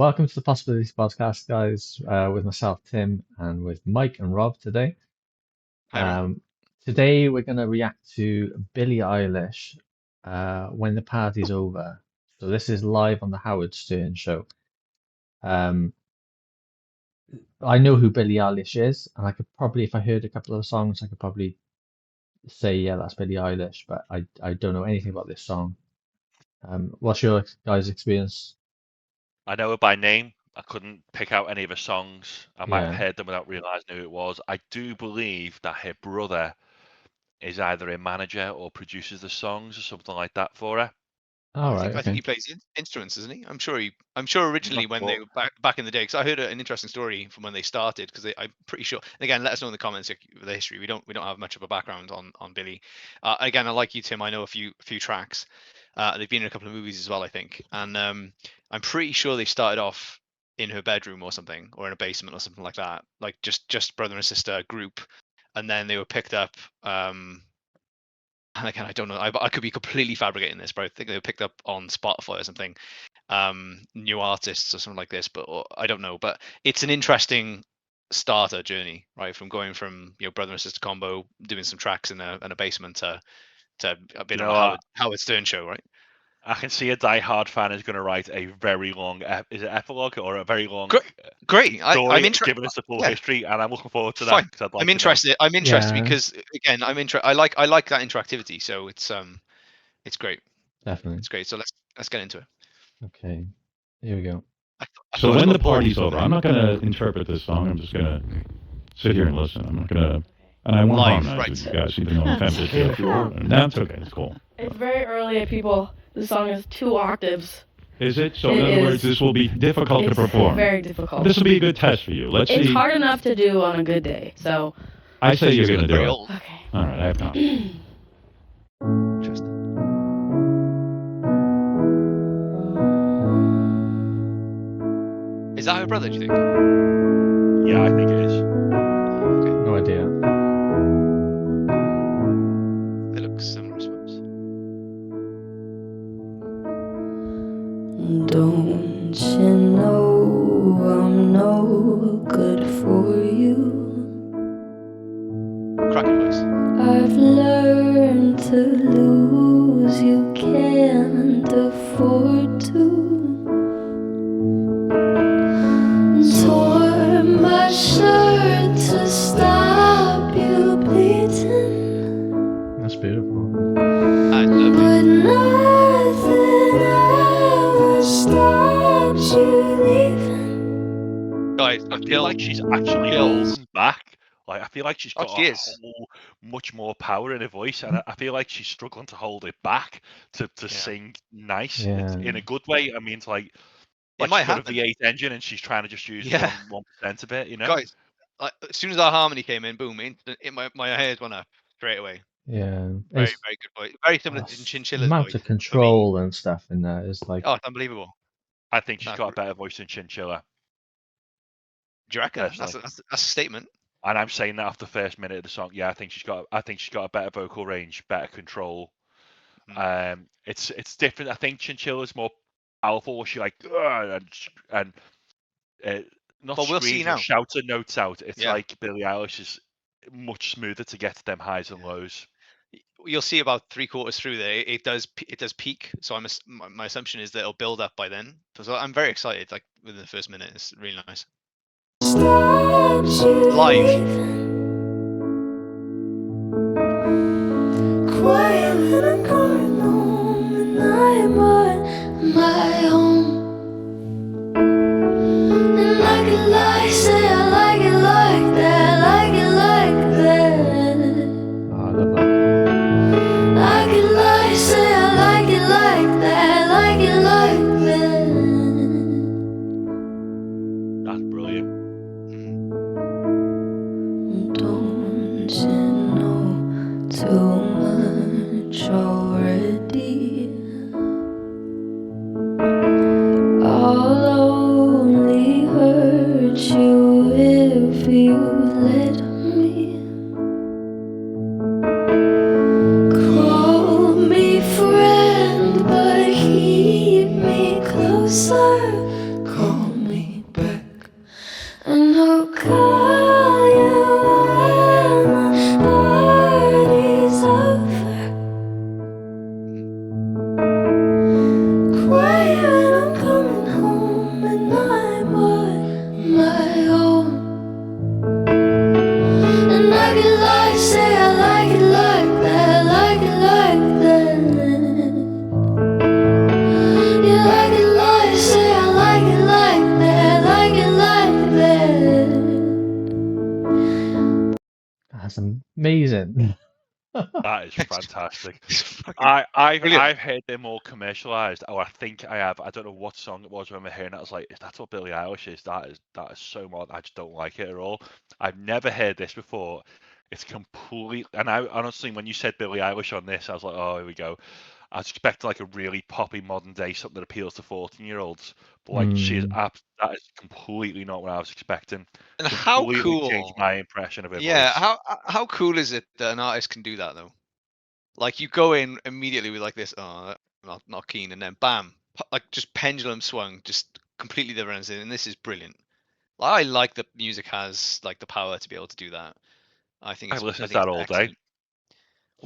Welcome to the Possibilities Podcast, guys, with myself, Tim, and with Mike and Rob today. Hi, everyone. Today, we're going to react to Billie Eilish, When the Party's Over. So, this is live on the Howard Stern show. Um, I know who Billie Eilish is, and I could probably, if I heard a couple of songs, I could probably say, yeah, that's Billie Eilish, but I don't know anything about this song. What's your guys' experience? I know her by name. I couldn't pick out any of her songs. I might have Yeah. heard them without realizing who it was. I do believe that her brother is either a manager or produces the songs or something like that for her. All I right, think okay. he plays instruments, isn't he? I'm sure originally when they were back in the day, because I heard an interesting story from when they started. Because I'm pretty sure. And again, let us know in the comments the history. We don't have much of a background on Billy. Again, I like you, Tim. I know a few tracks. They've been in a couple of movies as well, I think. And I'm pretty sure they started off in her bedroom or something, or in a basement or something like that, like just brother and sister group. And then they were picked up. And again, I don't know. I could be completely fabricating this, but I think they were picked up on Spotify or something. New artists or something like this, but I don't know. But it's an interesting starter journey, right? From going from brother and sister combo, doing some tracks in a basement to a bit of a Howard Stern show, right? I can see a die-hard fan is going to write a very long, is it epilogue or a very long great. I'm interested. Giving us the full history, and I'm looking forward to that. I'd like I'm interested. I'm interested Yeah. because again, I like that interactivity. So it's great. Definitely. It's great. So let's get into it. Okay, here we go. So when the party's over, I'm not going to interpret this song. I'm just going to sit here and listen. I'm not going to, and I won't harmonize with you guys, even though I'm offended to. That's okay. It's cool. It's very early, people. The song is 2 octaves. Is it? So in other words, this will be difficult to perform. Very difficult. This will be a good test for you. Let's see. It's hard enough to do on a good day, so. I say you're going to do it. Okay. All right, I have confidence. Interesting. Is that her brother, do you think? Yeah, I think it is. Okay. No idea. It looks similar, I suppose. Don't you know I'm no good for you? Cracking voice. I've learned to lose, you can't afford to. Tore my shirt to stop you bleeding. That's beautiful. I love But it. nothing ever stops you leaving. Guys, I feel like she's actually holding back. Like I feel like she's got much more power in her voice, and I feel like she's struggling to hold it back to sing nice. Yeah. In a good way. I mean, it's like it might she's got happen. a V8 engine, and she's trying to just use 1% of it. You know, Guys, as soon as our harmony came in, boom! My hairs went up straight away. Yeah. Very good voice. Very similar to Chinchilla's amount voice. of control and stuff in there is like. Oh, it's unbelievable. I think she's got a better voice than Chinchilla. Do you reckon? That's a statement. And I'm saying that after the first minute of the song. Yeah, I think she's got a better vocal range, better control. It's different. I think Chinchilla's more powerful. She like and not But we'll see screams now. or shouts her notes out. It's Yeah. like Billie Eilish is much smoother to get to them highs and lows. You'll see about 3/4 through there, it does peak. So my assumption is that it'll build up by then. So I'm very excited. Like within the first minute, it's really nice. Live. Quiet when I'm going home and I'm on my own. And I could lie, say I like it like that, like it like that. Oh, I love that. I could lie, say I like it like that, like it like that. That's brilliant. amazing. That is fantastic. Brilliant. I've heard them more commercialized. Oh, I think I have. I don't know what song it was when I remember hearing it. I was like, if that's what Billie Eilish is, that is so mod. I just don't like it at all. I've never heard this before. It's complete. And I honestly, when you said Billie Eilish on this, I was like, oh, here we go. I was expecting like a really poppy modern day something that appeals to 14-year-olds. But like she is that is completely not what I was expecting. And how cool! Changed my impression of her Yeah, voice. how cool is it that an artist can do that though? Like you go in immediately with like this, oh, not keen, and then bam, like just pendulum swung, just completely different. And this is brilliant. I like that music has like the power to be able to do that. I think I it's listen to that all excellent. day.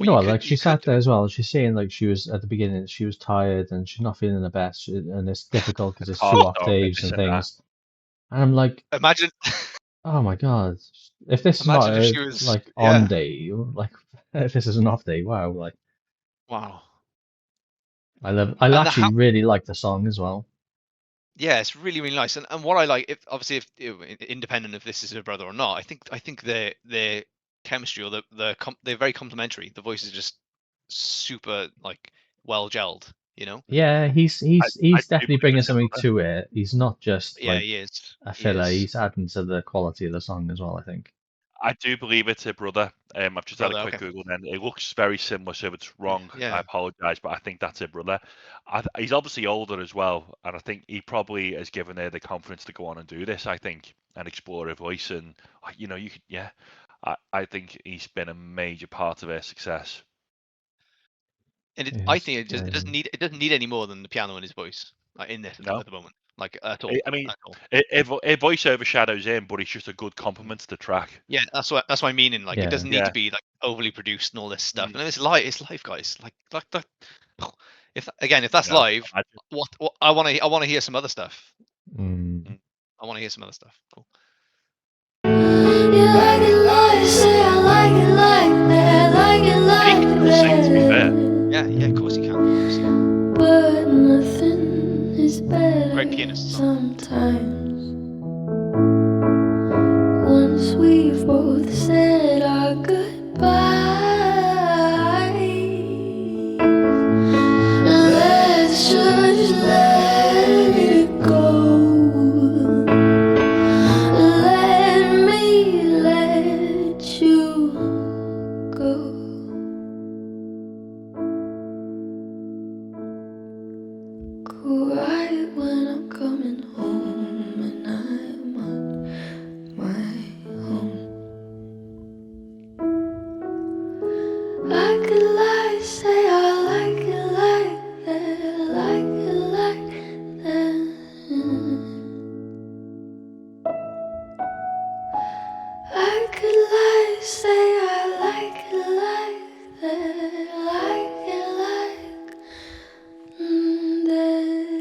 You know what, like she sat there as well. She's saying like she was at the beginning, she was tired and she's not feeling the best, and it's difficult because it's 2 octaves and things. And I'm like, imagine. Oh my God! If this is Imagine not if a she was like on day, like if this is an off day, wow! Like, wow. I actually really like the song as well. Yeah, it's really really nice. And what I like, if obviously if independent if this is her brother or not, I think their chemistry or they're very complementary. The voice is just super like well gelled, you know. Yeah, he's definitely bringing something to it. He's not just Yeah, like he is. a filler. He's adding to the quality of the song as well, I think. I do believe it's a brother. I've just had a quick okay. Google, and it looks very similar. So if it's wrong, Yeah. I apologise, but I think that's a brother. He's obviously older as well, and I think he probably has given her the confidence to go on and do this. I think and explore her voice, and you could, yeah. I think he's been a major part of her success. And I think it doesn't need any more than the piano and his voice in this at the moment, like at all. I mean, a voice overshadows him, but it's just a good compliment to the track. Yeah, that's what I mean. In like, it doesn't need to be like overly produced and all this stuff. And it's live, guys. Like that. If that's live, what I want to hear some other stuff. I want to hear some other stuff. Cool. You like it like say I like it like that, like it like that. Yeah, of course you can. But nothing is better. Great pianist. Sometimes. Once we've both said our goodbyes, let's just let it go. Let me let you go. Quiet when I'm coming home and I'm on my own. I could lie, say I like it like that, like it like that. I could lie, say I like it like that, like it like that.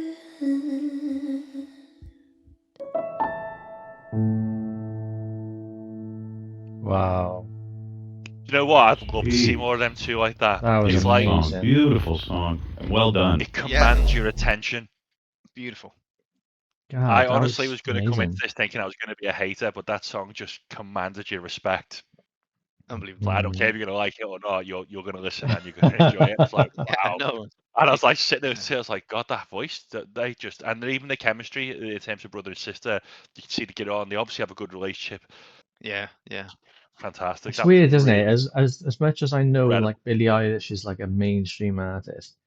Wow. You know what? I'd love to see more of them two like that. That was amazing. Beautiful song. Well done. It commands your attention. Beautiful. God, I honestly was going to come into amazing. this thinking I was going to be a hater, but that song just commanded your respect. Unbelievable. I don't care if you're going to like it or not. You're going to listen and you're going to enjoy it. It's like, wow. No. And I was like sitting there, I was like, God, that voice, they just, and even the chemistry in terms of brother and sister, you can see they get on. They obviously have a good relationship. Yeah. Fantastic. It's weird, isn't it? As much as I know, incredible. like Billie Eilish is like a mainstream artist,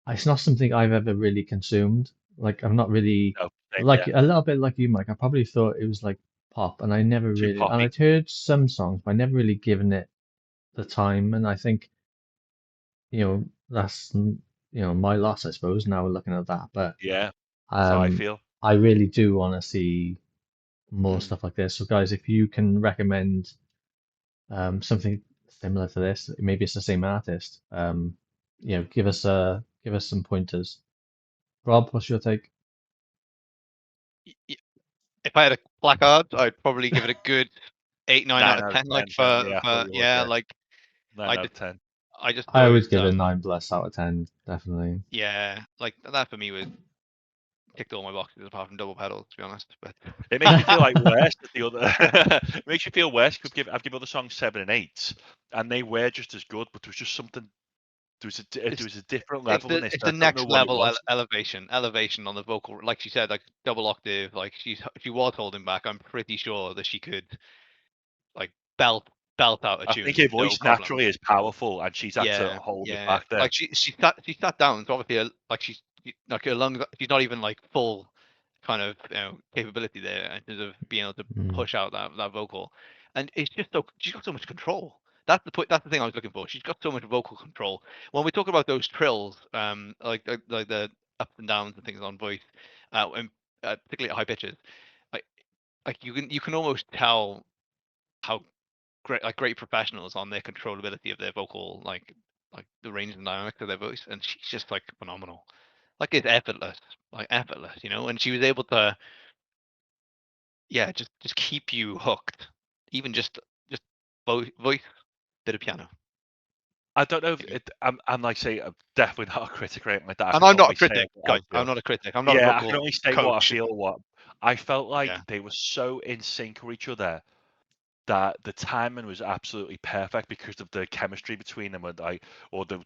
it's not something I've ever really consumed. Like I'm not really a little bit like you, Mike. I probably thought it was like pop, and I never really. And I'd heard some songs, but I never really given it the time. And I think, that's my loss, I suppose. Now we're looking at that, but yeah, that's how I feel. I really do want to see more stuff like this. So, guys, if you can recommend something similar to this, maybe it's the same artist. Give us some pointers. Rob, what's your take? If I had a placard, I'd probably give it a good 8, 9 out of 10. Like for 9 out of 10. I would give it 9+ out of 10, definitely. Yeah, like that for me was ticked all my boxes apart from double pedals, to be honest. But it makes me feel like worse that the other. It makes me feel worse because I've given other songs 7 and 8, and they were just as good, but there was just something. There was a different level in this. It's I the don't know next what it level was. elevation on the vocal. Like she said, like double octave. Like she was holding back. I'm pretty sure that she could like belt out a I tune, think her no voice problem. naturally is powerful, and she's had to hold it back there. Like she sat down. So obviously, like she's like her lungs. She's not even like full kind of capability there in terms of being able to push out that vocal, and it's just so she's got so much control. That's the point. That's the thing I was looking for. She's got so much vocal control. When we talk about those trills, like the ups and downs and things on voice, and particularly at high pitches, like you can almost tell how great professionals on their controllability of their vocal, like the range and dynamics of their voice, and she's just like phenomenal. Like it's effortless, and she was able to, just keep you hooked, even just voice, bit of piano. I don't know if I'm like say I'm definitely not a critic or anything like that. And I'm not a say critic, what I guys. feel. I'm not a critic. I'm not a Yeah, I can vocal only say what I coach. feel. What I felt like Yeah. they were so in sync with each other that the timing was absolutely perfect because of the chemistry between them, and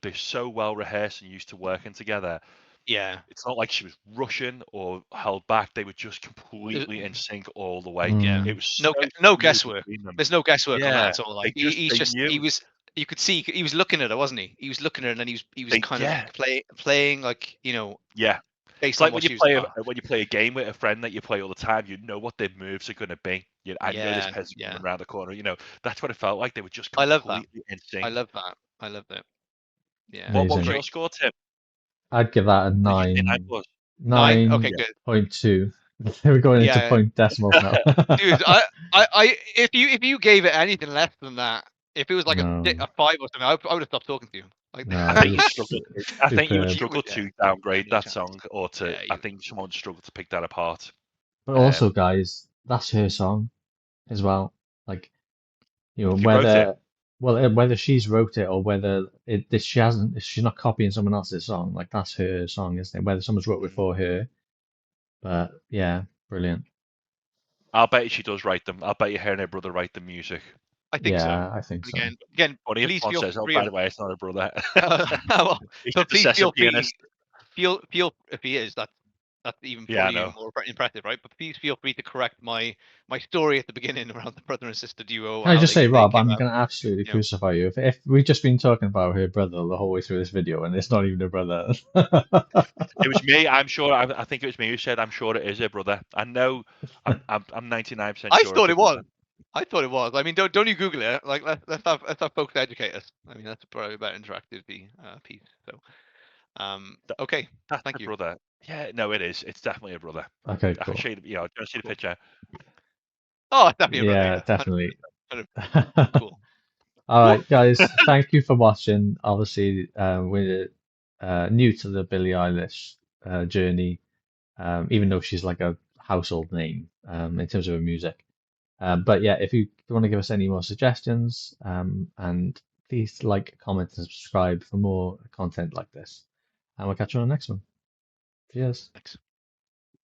they're so well rehearsed and used to working together. Yeah. It's not like she was rushing or held back. They were just completely in sync all the way. Yeah. It was No so no smooth guesswork. between them. There's no guesswork on that Yeah, at all. Like he they knew. was, you could see he was looking at her, wasn't he? He was looking at her, and then he was kind of Yeah. playing like Yeah. based It's on like what when you she was. when you play a game with a friend that you play all the time, you know what their moves are going to be. I know this person's coming around the corner. That's what it felt like. They were just I love that. completely in sync. I love that. I love that. Yeah. What was Amazing. your score, Tim? I'd give that a Did you say 9 plus? 9? Okay, good. 9.2. We're going into point decimals now. Dude, if you gave it anything less than that, if it was like a 5 or something, I would have stopped talking to you. Like, No, I think it you was struggled. I think you would superb. struggle to downgrade Yeah, that song, or to. yeah, I think someone would struggle to pick that apart. But also, guys, that's her song as well. Like, She wrote it. whether she's wrote it or whether she's not copying someone else's song. Like that's her song, isn't it? Whether someone's wrote it for her. But yeah, brilliant. I'll bet you she does write them. I'll bet you her and her brother write the music. I think so. I think so. Again, Funny if please someone feel says, "Oh, free. by the way, it's not a brother." He's So just a please session feel free. pianist. Feel if he is, that's even Yeah, I probably even know. more impressive, right? But please feel free to correct my story at the beginning around the brother and sister duo. Can I how just they- say, they Rob, came I'm out. gonna absolutely crucify you if we've just been talking about her brother the whole way through this video and it's not even her brother. It was me. I'm sure. I think it was me who said, "I'm sure it is her brother." I know. I'm 99% sure. I thought it was. I thought it was. I mean, don't you Google it? Like, let's have folks educate us. I mean, that's probably a better interactivity piece. So, okay, That's thank my you. brother. Yeah, no, it is. It's definitely a brother. Okay, I cool. can show you. I'll see the picture. Oh, it's definitely a brother. Yeah, definitely. 100%. Cool. All right, guys, thank you for watching. Obviously, we're new to the Billie Eilish journey, even though she's like a household name in terms of her music. But yeah, if you want to give us any more suggestions, and please like, comment, and subscribe for more content like this. And we'll catch you on the next one. Cheers. Thanks.